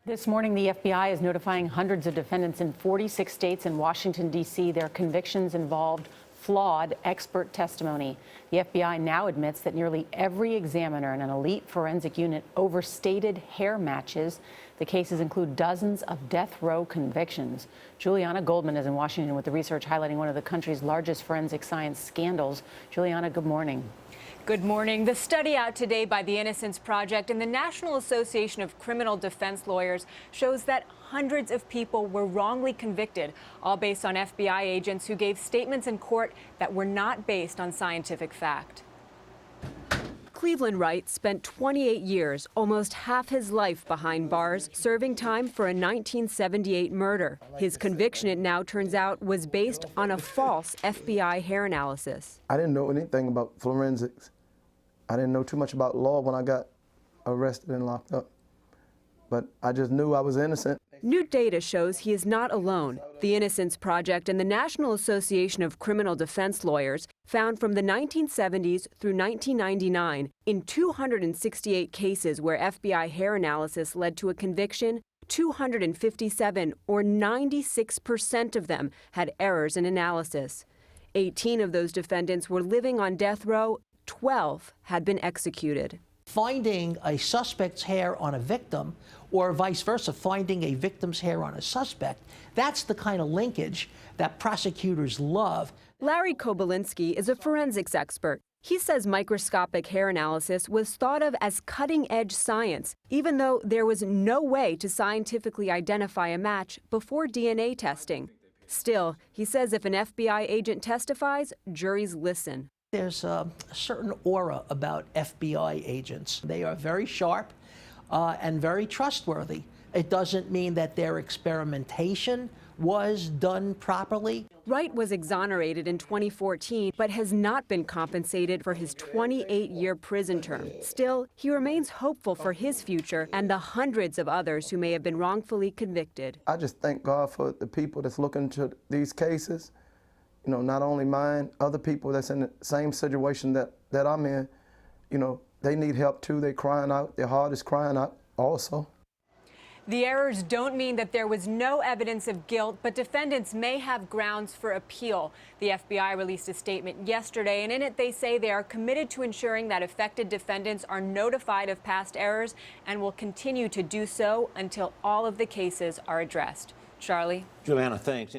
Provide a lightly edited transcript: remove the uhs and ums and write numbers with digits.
This morning, the FBI is notifying hundreds of defendants in 46 states and Washington, D.C. Their convictions involved flawed expert testimony. The FBI now admits that nearly every examiner in an elite forensic unit overstated hair matches. The cases include dozens of death row convictions. Julianna Goldman is in Washington with the research highlighting one of the country's largest forensic science scandals. Julianna, good morning. Good morning. The study out today by the Innocence Project and the National Association of Criminal Defense Lawyers shows that hundreds of people were wrongly convicted, all based on FBI agents who gave statements in court that were not based on scientific fact. Cleveland Wright spent 28 years, almost half his life behind bars, serving time for a 1978 murder. His conviction, it now turns out, was based on a false FBI hair analysis. I didn't know anything about forensics. I didn't know too much about law when I got arrested and locked up. But I just knew I was innocent. New data shows he is not alone. The Innocence Project and the National Association of Criminal Defense Lawyers found from the 1970s through 1999, in 268 cases where FBI hair analysis led to a conviction, 257, or 96% of them, had errors in analysis. 18 of those defendants were living on death row, 12 had been executed. Finding a suspect's hair on a victim, or vice versa, finding a victim's hair on a suspect, that's the kind of linkage that prosecutors love. Larry Kobylinski is a forensics expert. He says microscopic hair analysis was thought of as cutting-edge science, even though there was no way to scientifically identify a match before DNA testing. Still, he says if an FBI agent testifies, juries listen. There's a certain aura about FBI agents. They are very sharp and very trustworthy. It doesn't mean that their experimentation was done properly. Wright was exonerated in 2014, but has not been compensated for his 28-year prison term. Still, he remains hopeful for his future and the hundreds of others who may have been wrongfully convicted. I just thank God for the people that's looking into these cases. You know, not only mine, other people that's in the same situation that I'm in, you know, they need help too. They're crying out. Their heart is crying out also. The errors don't mean that there was no evidence of guilt, but defendants may have grounds for appeal. The FBI released a statement yesterday, and in it they say they are committed to ensuring that affected defendants are notified of past errors and will continue to do so until all of the cases are addressed. Charlie? Julianna, thanks.